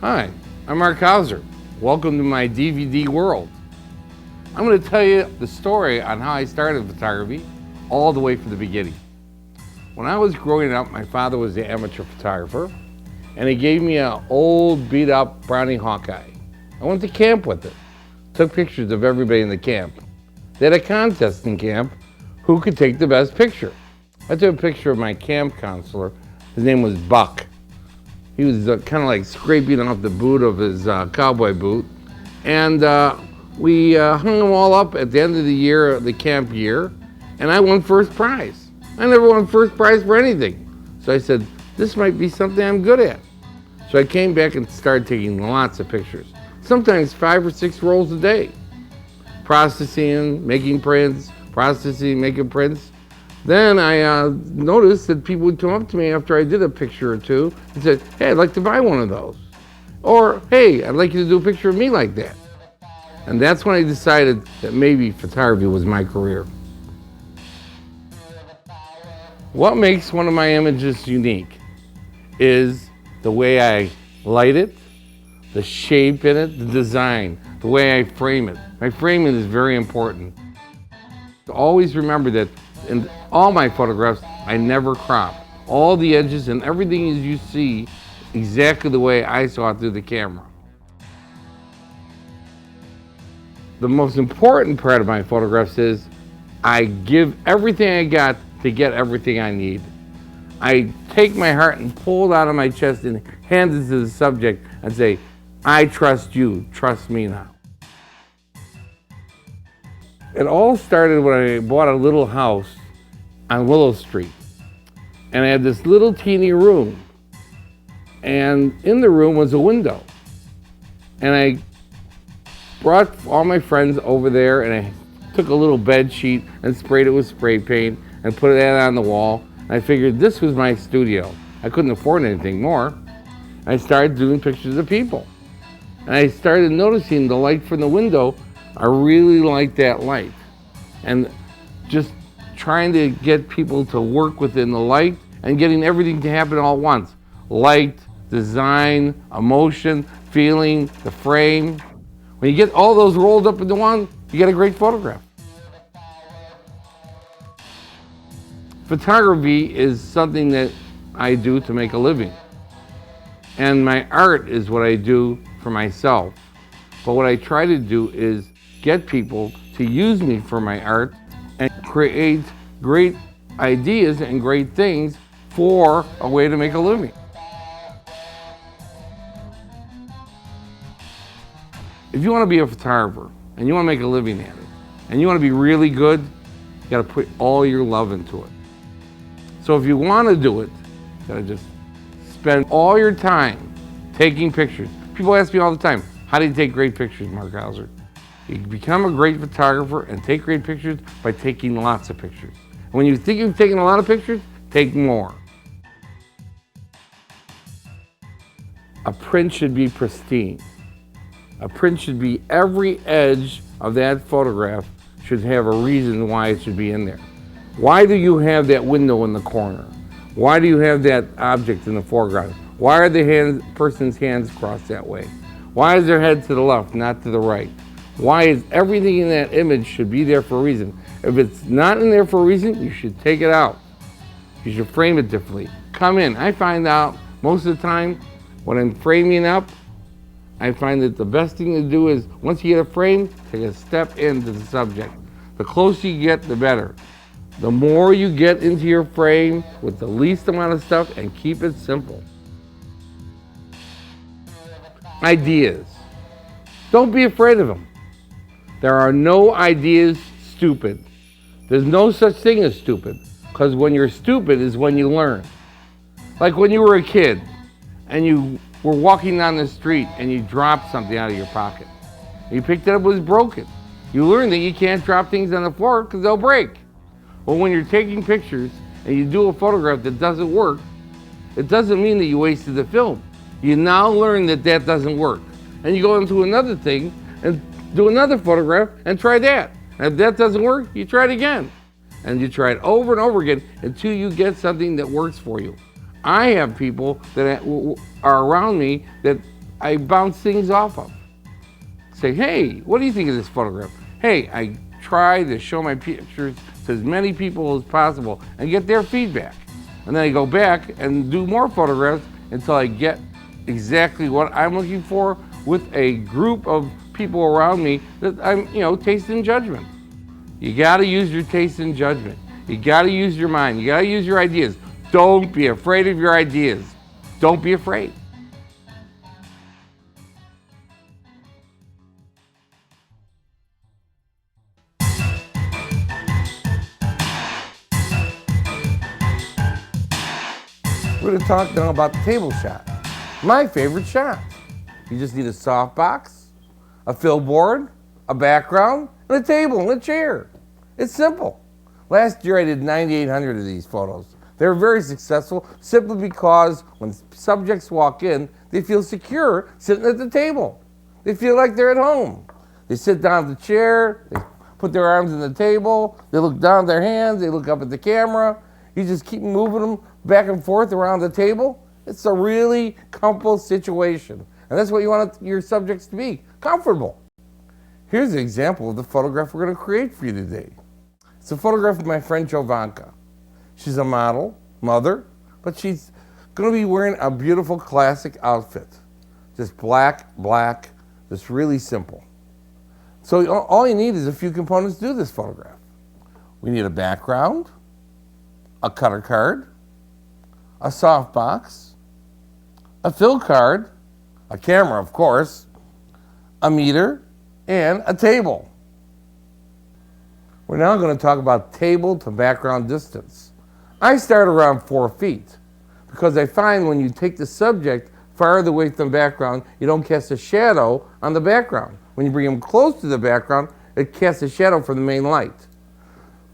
Hi, I'm Marc Hauser. Welcome to my DVD world. I'm going to tell you the story on how I started photography all the way from the beginning. When I was growing up, my father was the amateur photographer, and he gave me an old beat-up Browning Hawkeye. I went to camp with it, took pictures of everybody in the camp. They had a contest in camp, who could take the best picture. I took a picture of my camp counselor. His name was Buck. He was kind of like scraping off the boot of his cowboy boot. And we hung them all up at the end of the year, the camp year, and I won first prize. I never won first prize for anything. So I said, this might be something I'm good at. So I came back and started taking lots of pictures, sometimes 5 or 6 rolls a day. Processing, making prints, processing, making prints. Then I noticed that people would come up to me after I did a picture or two and said, hey, I'd like to buy one of those. Or, hey, I'd like you to do a picture of me like that. And that's when I decided that maybe photography was my career. What makes one of my images unique is the way I light it, the shape in it, the design, the way I frame it. My framing is very important. Always remember that in all my photographs, I never crop. All the edges and everything as you see exactly the way I saw it through the camera. The most important part of my photographs is I give everything I got to get everything I need. I take my heart and pull it out of my chest and hand it to the subject and say, I trust you, trust me now. It all started when I bought a little house on Willow Street. And I had this little teeny room. And in the room was a window. And I brought all my friends over there and I took a little bed sheet and sprayed it with spray paint and put that on the wall. And I figured this was my studio. I couldn't afford anything more. I started doing pictures of people. And I started noticing the light from the window. I really liked that light. And just trying to get people to work within the light and getting everything to happen all at once. Light, design, emotion, feeling, the frame. When you get all those rolled up into one, you get a great photograph. Photography is something that I do to make a living. And my art is what I do for myself. But what I try to do is get people to use me for my art and create great ideas and great things for a way to make a living. If you want to be a photographer and you want to make a living at it and you want to be really good, you got to put all your love into it. So if you want to do it, you got to just spend all your time taking pictures. People ask me all the time, how do you take great pictures, Marc Hauser? You can become a great photographer and take great pictures by taking lots of pictures. And when you think you've taken a lot of pictures, take more. A print should be pristine. A print should be every edge of that photograph should have a reason why it should be in there. Why do you have that window in the corner? Why do you have that object in the foreground? Why are the person's hands crossed that way? Why is their head to the left, not to the right? Why is everything in that image should be there for a reason? If it's not in there for a reason, you should take it out. You should frame it differently. Come in. I find out most of the time when I'm framing up, I find that the best thing to do is once you get a frame, take a step into the subject. The closer you get, the better. The more you get into your frame with the least amount of stuff and keep it simple. Ideas. Don't be afraid of them. There are no ideas stupid. There's no such thing as stupid, because when you're stupid is when you learn. Like when you were a kid and you were walking down the street and you dropped something out of your pocket. You picked it up, it was broken. You learned that you can't drop things on the floor because they'll break. Well, when you're taking pictures and you do a photograph that doesn't work, it doesn't mean that you wasted the film. You now learn that that doesn't work. And you go into another thing and do another photograph and try that. And if that doesn't work, you try it again. And you try it over and over again until you get something that works for you. I have people that are around me that I bounce things off of. Say, hey, what do you think of this photograph? Hey, I try to show my pictures to as many people as possible and get their feedback. And then I go back and do more photographs until I get exactly what I'm looking for with a group of people around me that I'm, taste and judgment. You gotta use your taste and judgment. You gotta use your mind. You gotta use your ideas. Don't be afraid of your ideas. Don't be afraid. We're gonna talk now about the table shot. My favorite shot. You just need a softbox, a fill board, a background, and a table and a chair. It's simple. Last year I did 9,800 of these photos. They were very successful simply because when subjects walk in, they feel secure sitting at the table. They feel like they're at home. They sit down at the chair, they put their arms on the table, they look down at their hands, they look up at the camera. You just keep moving them back and forth around the table. It's a really comfortable situation. And that's what you want your subjects to be, comfortable. Here's an example of the photograph we're going to create for you today. It's a photograph of my friend Jovanka. She's a model, mother, but she's going to be wearing a beautiful classic outfit. Just black, just really simple. So all you need is a few components to do this photograph. We need a background, a cutter card, a softbox, a fill card, a camera, of course, a meter, and a table. We're now going to talk about table to background distance. I start around 4 feet because I find when you take the subject farther away from the background, you don't cast a shadow on the background. When you bring them close to the background, it casts a shadow from the main light.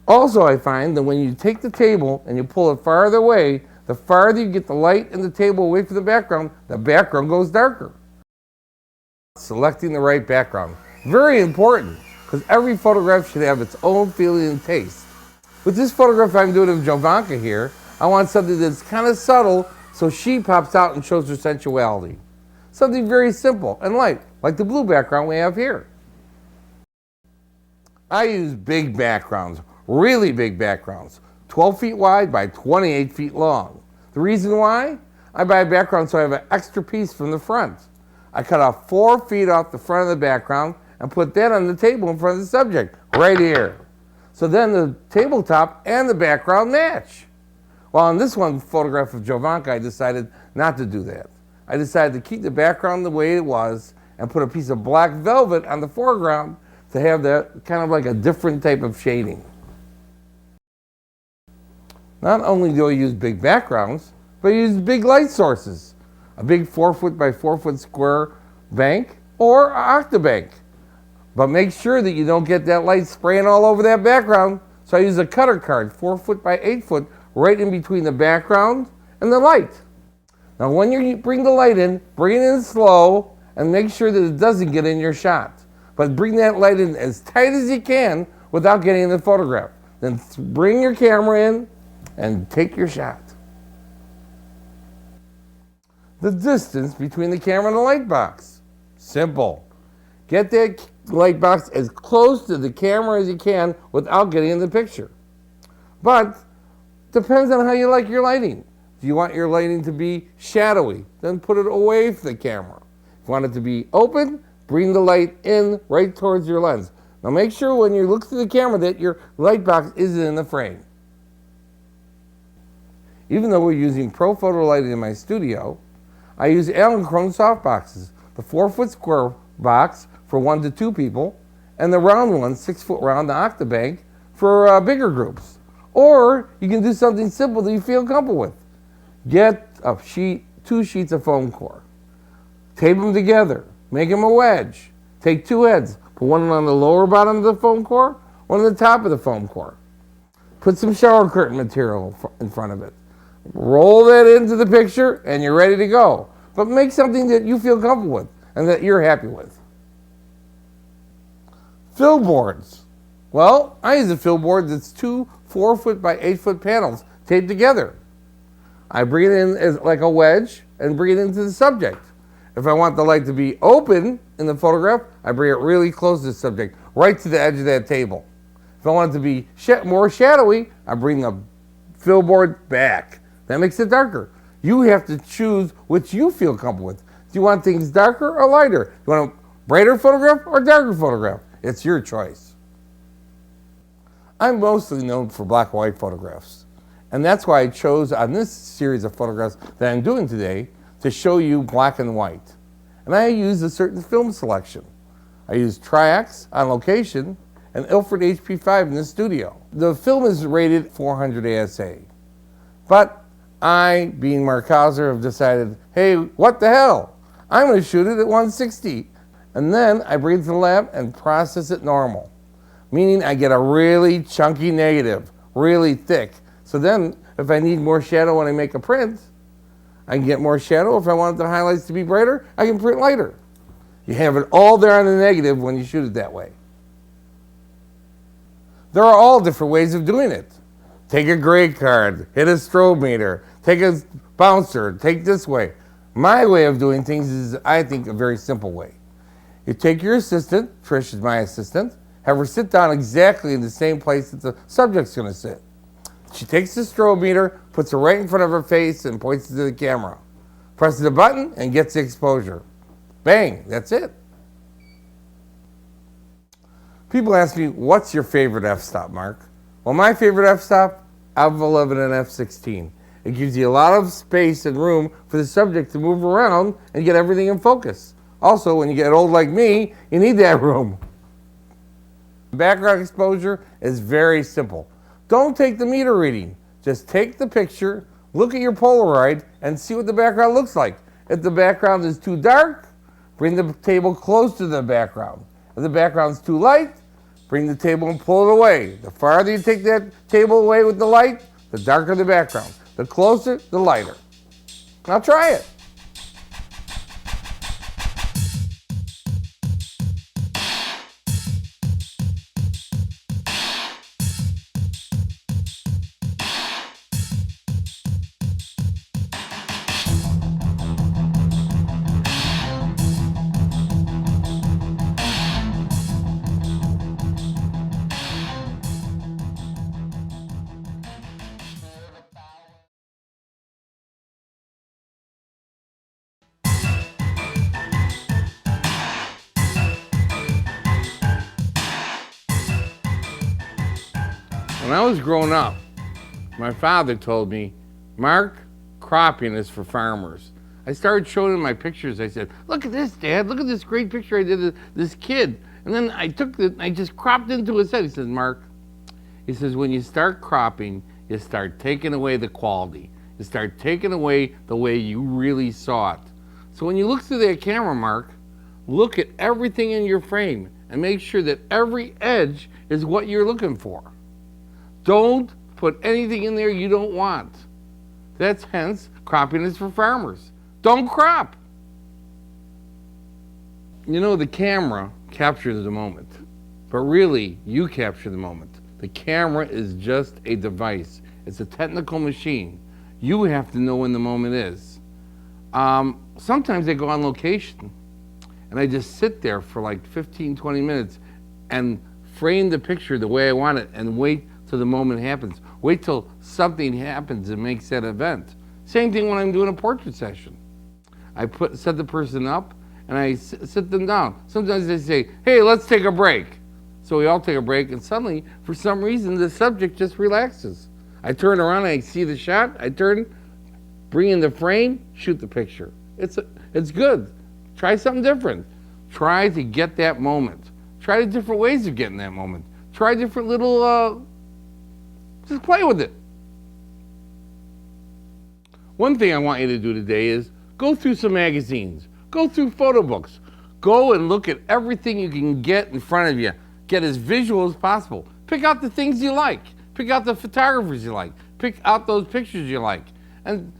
Also, I find that when you take the table and you pull it farther away, the farther you get the light and the table away from the background goes darker. Selecting the right background. Very important, because every photograph should have its own feeling and taste. With this photograph I'm doing of Jovanka here, I want something that's kind of subtle so she pops out and shows her sensuality. Something very simple and light, like the blue background we have here. I use big backgrounds, really big backgrounds, 12 feet wide by 28 feet long. The reason why? I buy a background so I have an extra piece from the front. I cut off 4 feet off the front of the background and put that on the table in front of the subject, right here. So then the tabletop and the background match. Well, in this one photograph of Jovanka, I decided not to do that. I decided to keep the background the way it was and put a piece of black velvet on the foreground to have that kind of like a different type of shading. Not only do I use big backgrounds, but I use big light sources. A big 4 foot by 4 foot square bank or an octabank. But make sure that you don't get that light spraying all over that background. So I use a cutter card, 4 foot by 8 foot, right in between the background and the light. Now when you bring the light in, bring it in slow and make sure that it doesn't get in your shot. But bring that light in as tight as you can without getting in the photograph. Then bring your camera in and take your shot. The distance between the camera and the light box. Simple. Get that light box as close to the camera as you can without getting in the picture. But depends on how you like your lighting. Do you want your lighting to be shadowy? Then put it away from the camera. If you want it to be open, bring the light in right towards your lens. Now make sure when you look through the camera that your light box isn't in the frame. Even though we're using pro photo lighting in my studio, I use Allen Chrome soft boxes, the 4 foot square box for 1 to 2 people, and the round one, 6 foot round, the octabank, for bigger groups. Or you can do something simple that you feel comfortable with. Get a sheet, 2 sheets of foam core. Tape them together, make them a wedge. Take 2 heads, put one on the lower bottom of the foam core, one on the top of the foam core. Put some shower curtain material in front of it. Roll that into the picture and you're ready to go. But make something that you feel comfortable with and that you're happy with. Fill boards. Well, I use a fill board that's 2 4 foot by 8 foot panels taped together. I bring it in as like a wedge and bring it into the subject. If I want the light to be open in the photograph, I bring it really close to the subject, right to the edge of that table. If I want it to be more shadowy, I bring the billboard back. That makes it darker. You have to choose which you feel comfortable with. Do you want things darker or lighter? Do you want a brighter photograph or darker photograph? It's your choice. I'm mostly known for black and white photographs. And that's why I chose on this series of photographs that I'm doing today to show you black and white. And I use a certain film selection. I use Tri-X on location and Ilford HP5 in the studio. The film is rated 400 ASA. But I, being Marc Hauser, have decided, hey, what the hell? I'm going to shoot it at 160. And then I bring it to the lab and process it normal. Meaning I get a really chunky negative, really thick. So then, if I need more shadow when I make a print, I can get more shadow. If I want the highlights to be brighter, I can print lighter. You have it all there on the negative when you shoot it that way. There are all different ways of doing it. Take a gray card, hit a strobe meter, take a bouncer, take this way. My way of doing things is, I think, a very simple way. You take your assistant, Trish is my assistant, have her sit down exactly in the same place that the subject's going to sit. She takes the strobe meter, puts it right in front of her face, and points it to the camera. Presses the button and gets the exposure. Bang, that's it. People ask me, what's your favorite f-stop, Mark? Well, my favorite f-stop, f11 and f16. It gives you a lot of space and room for the subject to move around and get everything in focus. Also, when you get old like me, you need that room. Background exposure is very simple. Don't take the meter reading. Just take the picture, look at your Polaroid, and see what the background looks like. If the background is too dark, bring the table close to the background. If the background's too light, bring the table and pull it away. The farther you take that table away with the light, the darker the background. The closer, the lighter. Now try it. When I was growing up, my father told me, Mark, cropping is for farmers. I started showing him my pictures. I said, look at this, Dad. Look at this great picture I did of this kid. And then I took it, I just cropped into his head. He says, Mark, he says, when you start cropping, you start taking away the quality. You start taking away the way you really saw it. So when you look through that camera, Mark, look at everything in your frame and make sure that every edge is what you're looking for. Don't put anything in there you don't want. That's hence cropping is for farmers. Don't crop. You know, the camera captures the moment, but really you capture the moment. The camera is just a device. It's a technical machine. You have to know when the moment is. Sometimes I go on location and I just sit there for like 15, 20 minutes and frame the picture the way I want it and wait till the moment happens. Wait till something happens and makes that event. Same thing when I'm doing a portrait session. I set the person up and I sit them down. Sometimes they say, hey, let's take a break. So we all take a break and suddenly, for some reason, the subject just relaxes. I turn around, I see the shot, I turn, bring in the frame, shoot the picture. It's good. Try something different. Try to get that moment. Try the different ways of getting that moment. Try different little, just play with it. One thing I want you to do today is go through some magazines. Go through photo books. Go and look at everything you can get in front of you. Get as visual as possible. Pick out the things you like. Pick out the photographers you like. Pick out those pictures you like. And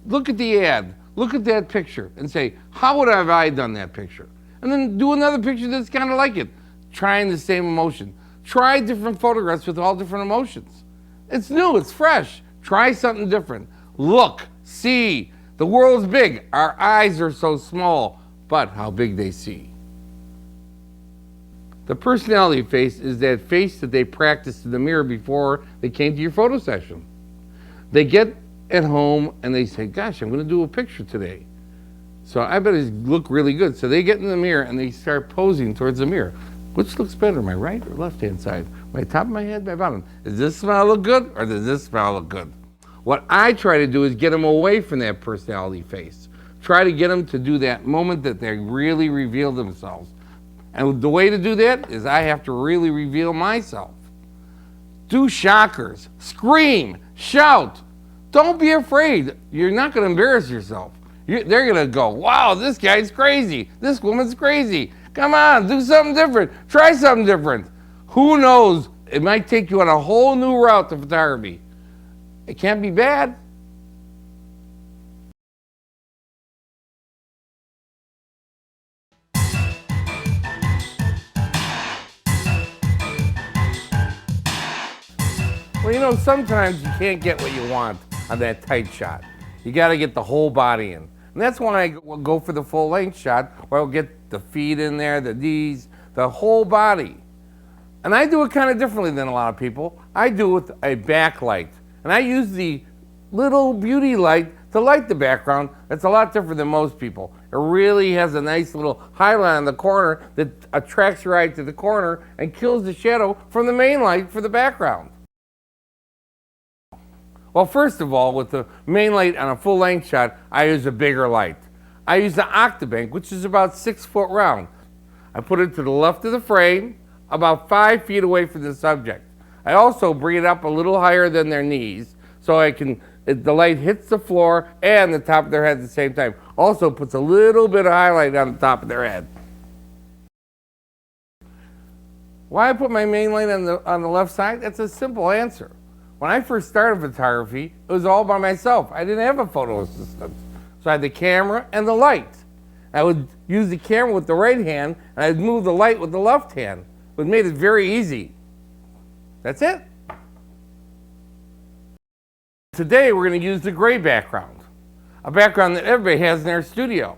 look at the ad. Look at that picture and say, how would have I done that picture? And then do another picture that's kind of like it. Trying the same emotion. Try different photographs with all different emotions. It's new, it's fresh. Try something different. Look, see. The world's big. Our eyes are so small. but how big they see. The personality face is that face that they practiced in the mirror before they came to your photo session. They get at home and they say, gosh, I'm going to do a picture today. So I bet it look really good. So they get in the mirror and they start posing towards the mirror. Which looks better, my right or left-hand side? My top of my head, my bottom? Does this smile look good or does this smile look good? What I try to do is get them away from that personality face. Try to get them to do that moment that they really reveal themselves. And the way to do that is I have to really reveal myself. Do shockers, scream, shout. Don't be afraid. You're not going to embarrass yourself. They're going to go, wow, this guy's crazy. This woman's crazy. Come on, do something different. Try something different. Who knows? It might take you on a whole new route to photography. It can't be bad. Well, you know, sometimes you can't get what you want on that tight shot. You got to get the whole body in. And that's why I go for the full length shot, where I'll get the feet in there, the knees, the whole body. And I do it kind of differently than a lot of people. I do it with a backlight. And I use the little beauty light to light the background. That's a lot different than most people. It really has a nice little highlight on the corner that attracts your eye to the corner and kills the shadow from the main light for the background. Well, first of all, with the main light on a full-length shot, I use a bigger light. I use the Octabank, which is about 6 foot round. I put it to the left of the frame, about 5 feet away from the subject. I also bring it up a little higher than their knees, so the light hits the floor and the top of their head at the same time. Also puts a little bit of highlight on the top of their head. Why I put my main light on the left side? That's a simple answer. When I first started photography, it was all by myself. I didn't have a photo assistant. So I had the camera and the light. I would use the camera with the right hand, and I'd move the light with the left hand. It made it very easy. That's it. Today we're going to use the gray background, a background that everybody has in their studio.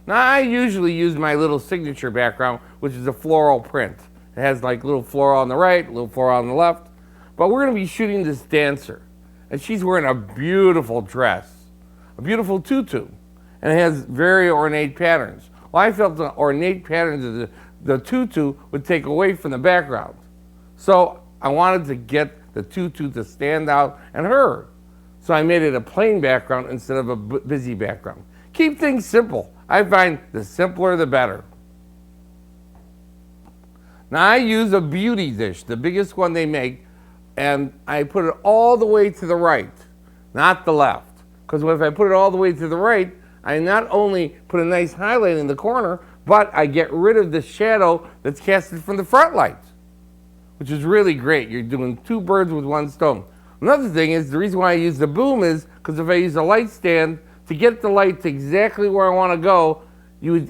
Now I usually use my little signature background, which is a floral print. It has like little floral on the right, little floral on the left. But we're going to be shooting this dancer, and she's wearing a beautiful dress, a beautiful tutu, and it has very ornate patterns. Well, I felt the ornate patterns of the tutu would take away from the background. So I wanted to get the tutu to stand out and her. So I made it a plain background instead of a busy background. Keep things simple. I find the simpler the better. Now I use a beauty dish, the biggest one they make, and I put it all the way to the right, not the left. Because if I put it all the way to the right, I not only put a nice highlight in the corner, but I get rid of the shadow that's casted from the front light, which is really great. You're doing 2 birds with 1 stone. Another thing is, the reason why I use the boom is because if I use a light stand to get the light to exactly where I want to go,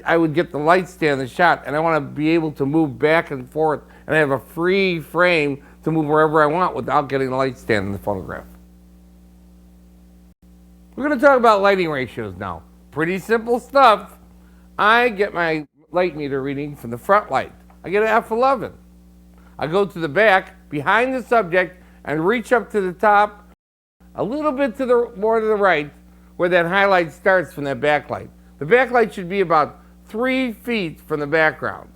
I would get the light stand in the shot, and I want to be able to move back and forth and have a free frame to move wherever I want without getting the light stand in the photograph. We're going to talk about lighting ratios now. Pretty simple stuff. I get my light meter reading from the front light. I get an f11. I go to the back, behind the subject, and reach up to the top, a little bit more to the right, where that highlight starts from that backlight. The backlight should be about 3 feet from the background.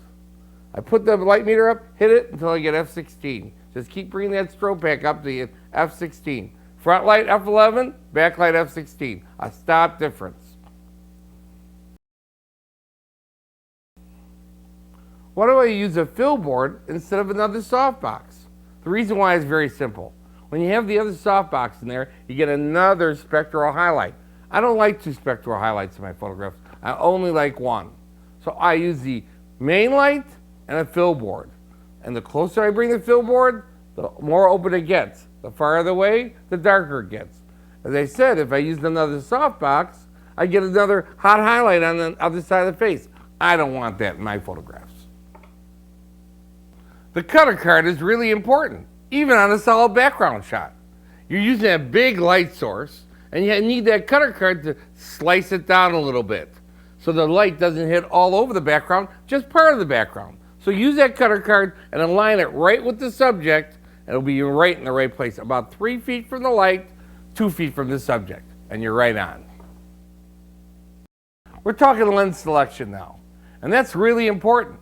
I put the light meter up, hit it until I get f16. Just keep bringing that strobe back up to f16. Front light f11, back light f16. A stop difference. Why do I use a fill board instead of another softbox? The reason why is very simple. When you have the other softbox in there, you get another spectral highlight. I don't like 2 spectral highlights in my photographs. I only like 1. So I use the main light and a fill board. And the closer I bring the fill board, the more open it gets. The farther away, the darker it gets. As I said, if I used another softbox, I get another hot highlight on the other side of the face. I don't want that in my photographs. The cutter card is really important, even on a solid background shot. You're using a big light source, and you need that cutter card to slice it down a little bit. so the light doesn't hit all over the background, just part of the background. So use that cutter card and align it right with the subject, and it'll be right in the right place, about 3 feet from the light, 2 feet from the subject, and you're right on. We're talking lens selection now, and that's really important.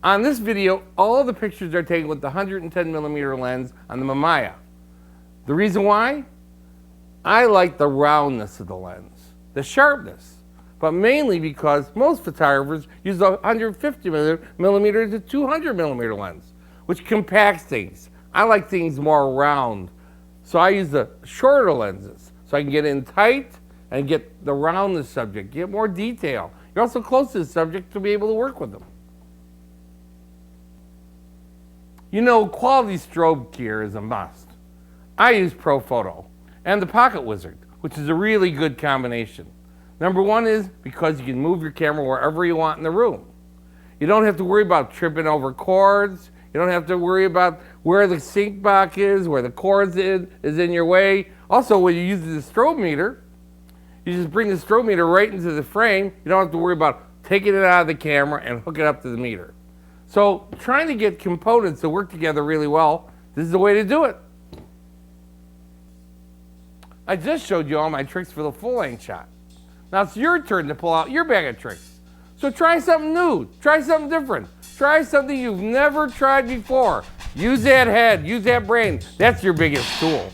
On this video, all the pictures are taken with the 110mm lens on the Mamiya. The reason why? I like the roundness of the lens, the sharpness, but mainly because most photographers use the 150mm to 200mm lens, which compacts things. I like things more round, so I use the shorter lenses so I can get in tight and get the roundness subject, get more detail. You're also close to the subject to be able to work with them. You know, quality strobe gear is a must. I use ProPhoto and the Pocket Wizard, which is a really good combination. Number one is because you can move your camera wherever you want in the room. You don't have to worry about tripping over cords. You don't have to worry about where the sync box is, where the cord is in your way. Also, when you use the strobe meter, you just bring the strobe meter right into the frame. You don't have to worry about taking it out of the camera and hook it up to the meter. So trying to get components to work together really well, this is the way to do it. I just showed you all my tricks for the full-length shot. Now it's your turn to pull out your bag of tricks. So try something new, try something different. Try something you've never tried before. Use that head, use that brain. That's your biggest tool.